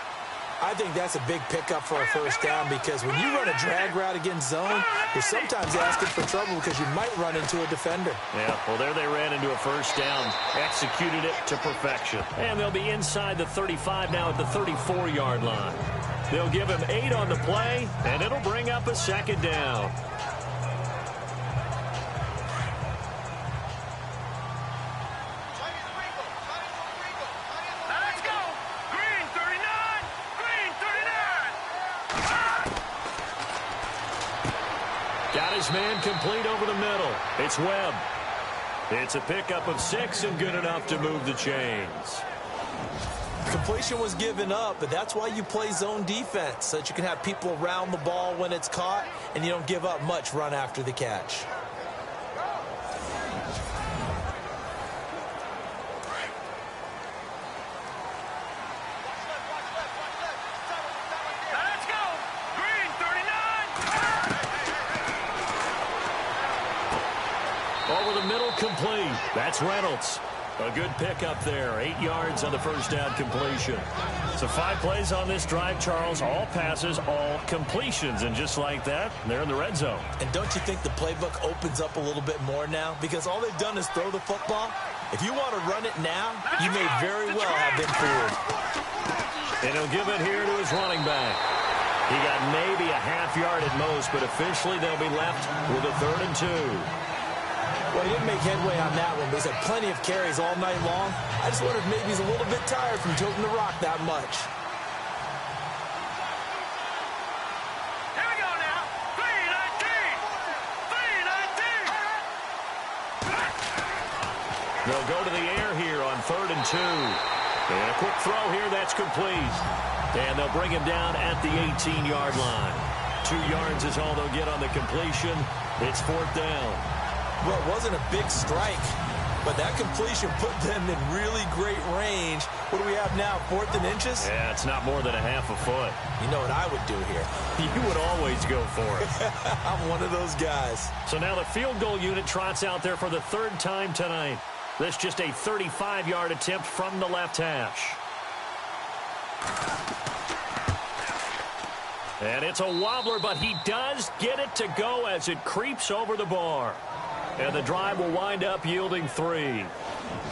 I think that's a big pickup for a first down because when you run a drag route against zone, you're sometimes asking for trouble because you might run into a defender. Yeah, well, there they ran into a first down, executed it to perfection. And they'll be inside the 35 now at the 34-yard line. They'll give him 8 on the play, and it'll bring up a 2nd down. Let's go! Green 39! Green 39! Got his man complete over the middle. It's Webb. It's a pickup of 6 and good enough to move the chains. Completion was given up, but that's why you play zone defense, so that you can have people around the ball when it's caught, and you don't give up much run after the catch. Let's go! Green 39! Over the middle, complete. That's Reynolds. A good pickup there. 8 yards on the first down completion. So 5 plays on this drive, Charles. All passes, all completions. And just like that, they're in the red zone. And don't you think the playbook opens up a little bit more now? Because all they've done is throw the football. If you want to run it now, you may very well have been fooled. And he'll give it here to his running back. He got maybe a half yard at most, but officially they'll be left with a 3rd and 2. Well, he didn't make headway on that one, but he's had plenty of carries all night long. I just wonder if maybe he's a little bit tired from tilting the rock that much. Here we go now! 3-19! 3-19! They'll go to the air here on 3rd and 2. And a quick throw here, that's complete. And they'll bring him down at the 18-yard line. 2 yards is all they'll get on the completion. It's 4th down. Well, it wasn't a big strike, but that completion put them in really great range. What do we have now, 4th and inches? Yeah, it's not more than a half a foot. You know what I would do here? You would always go for it. I'm one of those guys. So now the field goal unit trots out there for the 3rd time tonight. This just a 35-yard attempt from the left hash. And it's a wobbler, but he does get it to go as it creeps over the bar. And the drive will wind up yielding 3.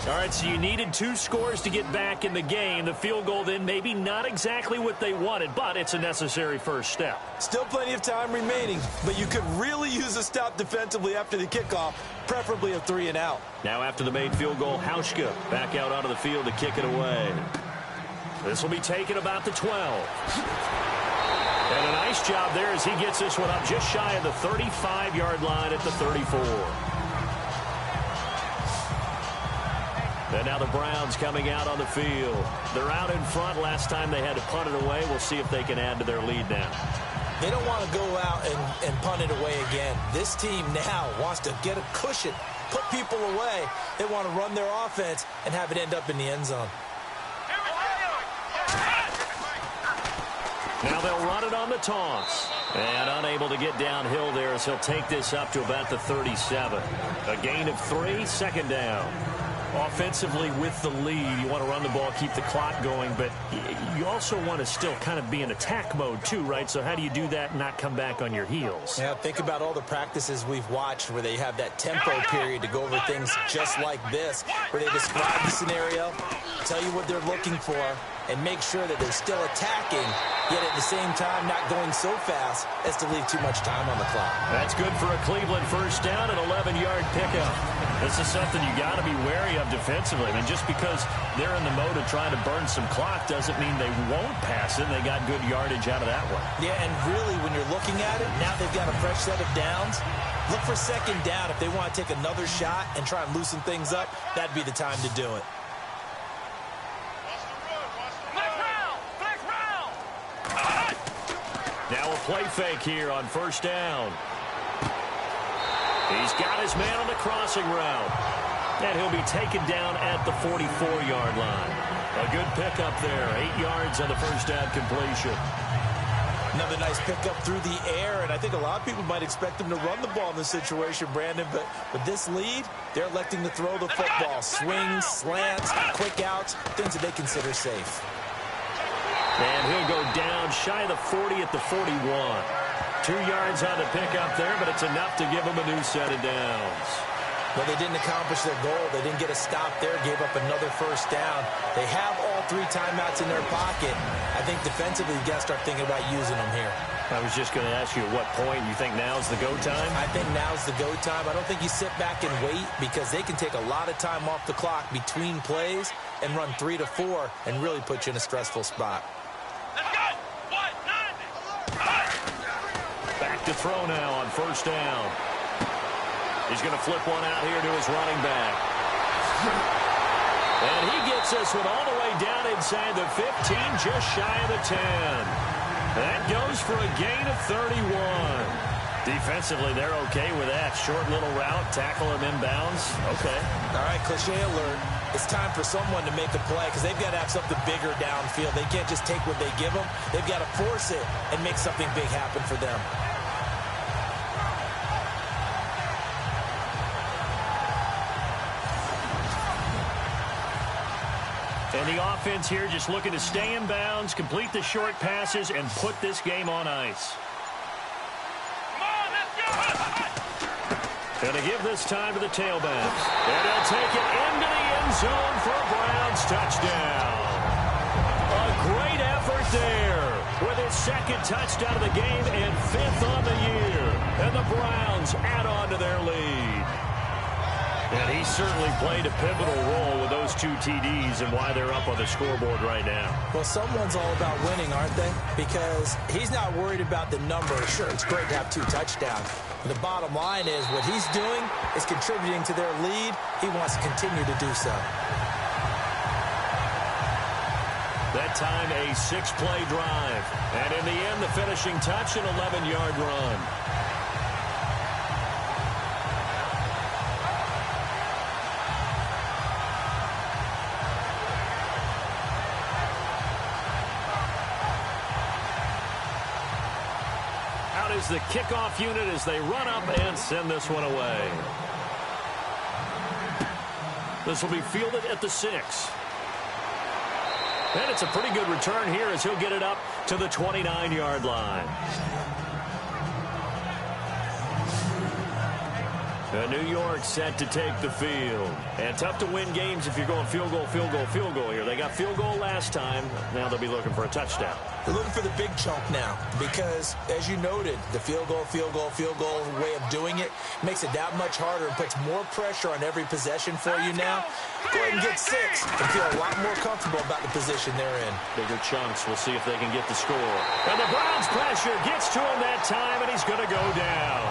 All right, so you needed 2 scores to get back in the game. The field goal then maybe not exactly what they wanted, but it's a necessary first step. Still plenty of time remaining, but you could really use a stop defensively after the kickoff, preferably a 3 and out. Now after the made field goal, Hauschka back out onto the field to kick it away. This will be taken about the 12. And a nice job there as he gets this one up just shy of the 35-yard line at the 34. And now the Browns coming out on the field. They're out in front. Last time they had to punt it away. We'll see if they can add to their lead now. They don't want to go out and punt it away again. This team now wants to get a cushion, put people away. They want to run their offense and have it end up in the end zone. Now they'll run it on the toss. And unable to get downhill there as he'll take this up to about the 37. A gain of 3, second down. Offensively with the lead, you want to run the ball, keep the clock going, but you also want to still kind of be in attack mode too, right? So how do you do that and not come back on your heels? Yeah, think about all the practices we've watched where they have that tempo period to go over things just like this, where they describe the scenario, tell you what they're looking for, and make sure that they're still attacking, yet at the same time not going so fast as to leave too much time on the clock. That's good for a Cleveland first down, an 11-yard pickup. This is something you got to be wary of defensively. I mean, just because they're in the mode of trying to burn some clock doesn't mean they won't pass it. They got good yardage out of that one. Yeah, and really, when you're looking at it, now they've got a fresh set of downs. Look for second down. If they want to take another shot and try and loosen things up, that'd be the time to do it. Now a play fake here on first down. He's got his man on the crossing route. And he'll be taken down at the 44-yard line. A good pickup there. 8 yards on the first down completion. Another nice pickup through the air, and I think a lot of people might expect them to run the ball in this situation, Brandon, but with this lead, they're electing to throw the football. Swings, slants, quick outs, things that they consider safe. And he'll go down shy of the 40 at the 41. 2 yards on the pickup there, but it's enough to give them a new set of downs. Well, they didn't accomplish their goal. They didn't get a stop there, gave up another first down. They have all 3 timeouts in their pocket. I think defensively, you got to start thinking about using them here. I was just going to ask you at what point you think now's the go time? I think now's the go time. I don't think you sit back and wait because they can take a lot of time off the clock between plays and run 3 to 4 and really put you in a stressful spot. Back to throw now on first down. He's going to flip one out here to his running back. And he gets this one all the way down inside the 15, just shy of the 10. That goes for a gain of 31. Defensively, they're okay with that. Short little route, tackle him inbounds. Okay. All right, cliche alert. It's time for someone to make a play because they've got to have something bigger downfield. They can't just take what they give them. They've got to force it and make something big happen for them. And the offense here just looking to stay in bounds, complete the short passes, and put this game on ice. Going to give this time to the tailbacks. And they'll take it into the end zone for a Browns touchdown. A great effort there with his second touchdown of the game and 5th on the year. And the Browns add on to their lead. And he certainly played a pivotal role with those 2 TDs and why they're up on the scoreboard right now. Well, someone's all about winning, aren't they? Because he's not worried about the number. Sure, it's great to have 2 touchdowns. But the bottom line is what he's doing is contributing to their lead. He wants to continue to do so. That time, a 6-play drive. And in the end, the finishing touch, an 11-yard run. Is the kickoff unit as they run up and send this one away. This will be fielded at the 6. And it's a pretty good return here as he'll get it up to the 29-yard line. New York set to take the field. And tough to win games if you're going field goal, field goal, field goal here. They got field goal last time. Now they'll be looking for a touchdown. They're looking for the big chunk now because, as you noted, the field goal way of doing it makes it that much harder and puts more pressure on every possession for you now. Go ahead and get 6 and feel a lot more comfortable about the position they're in. Bigger chunks. We'll see if they can get the score. And the Browns pressure gets to him that time, and he's going to go down.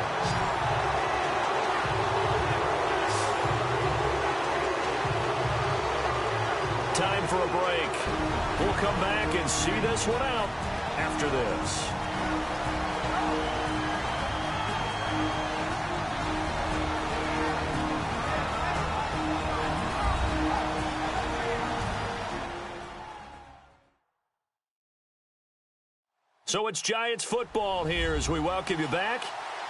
Time for a break. We'll come back and see this one out after this. So it's Giants football here as we welcome you back.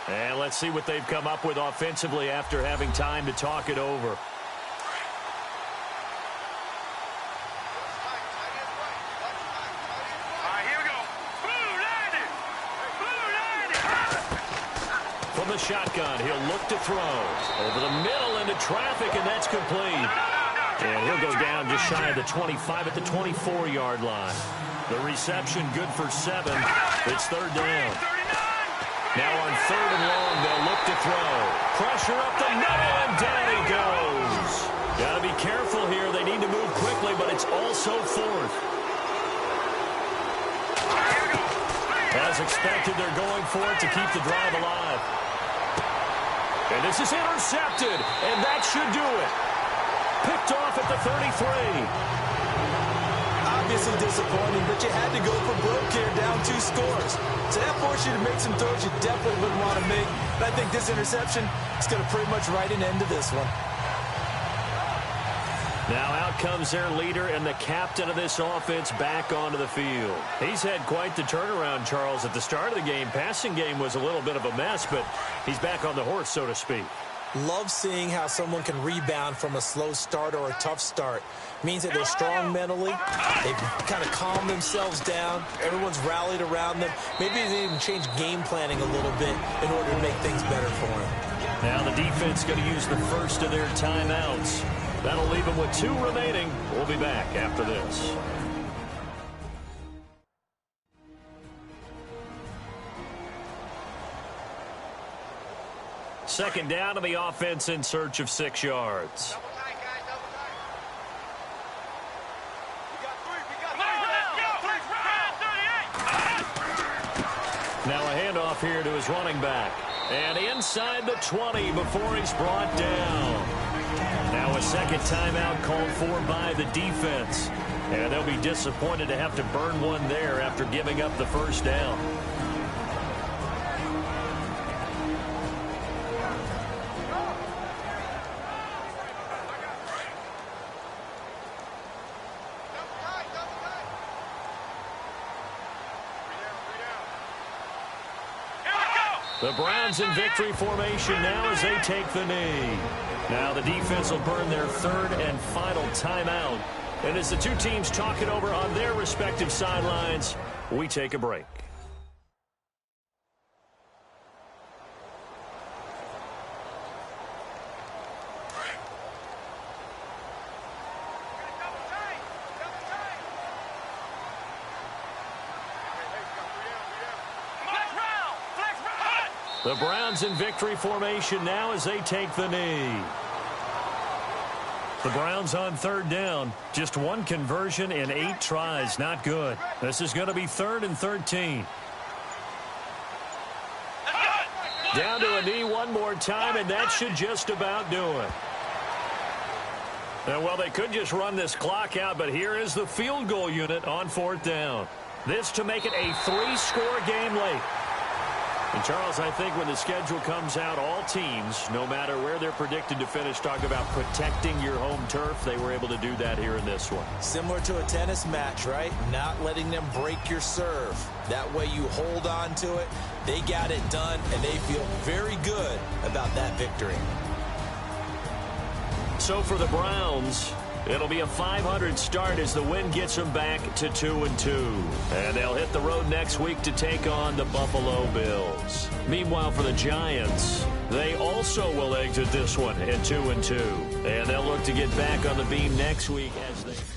And let's see what they've come up with offensively after having time to talk it over. Shotgun. He'll look to throw. Over the middle into traffic, and that's complete. And he'll go down just shy of the 25 at the 24-yard line. The reception good for 7. It's third down. Now on third and long, they'll look to throw. Pressure up the middle, and down he goes. Got to be careful here. They need to move quickly, but it's also fourth. As expected, they're going for it to keep the drive alive. And this is intercepted, and that should do it. Picked off at the 33. Obviously disappointing, but you had to go for broke here, down 2 scores. So that forced you to make some throws you definitely wouldn't want to make. But I think this interception is going to pretty much write an end to this one. Now out comes their leader and the captain of this offense back onto the field. He's had quite the turnaround, Charles. At the start of the game, passing game was a little bit of a mess, but he's back on the horse, so to speak. Love seeing how someone can rebound from a slow start or a tough start. Means that they're strong mentally. They've kind of calmed themselves down. Everyone's rallied around them. Maybe they even changed game planning a little bit in order to make things better for them. Now the defense going to use the first of their timeouts. That'll leave them with 2 remaining. We'll be back after this. Second down to the offense in search of 6 yards. Now a handoff here to his running back. And inside the 20 before he's brought down. Now a second timeout called for by the defense. And they'll be disappointed to have to burn one there after giving up the first down. The Browns in victory formation now as they take the knee. Now the defense will burn their third and final timeout. And as the 2 teams talk it over on their respective sidelines, we take a break. The Browns in victory formation now as they take the knee. The Browns on third down. Just 1 conversion in 8 tries. Not good. This is going to be 3rd and 13. Down to a knee one more time, and that should just about do it. And, well, they could just run this clock out, but here is the field goal unit on 4th down. This to make it a 3-score game late. And, Charles, I think when the schedule comes out, all teams, no matter where they're predicted to finish, talk about protecting your home turf. They were able to do that here in this one. Similar to a tennis match, right? Not letting them break your serve. That way you hold on to it. They got it done, and they feel very good about that victory. So for the Browns, It'll be a .500 start as the win gets them back to 2-2. And they'll hit the road next week to take on the Buffalo Bills. Meanwhile, for the Giants, they also will exit this one at 2-2. And they'll look to get back on the beam next week as they...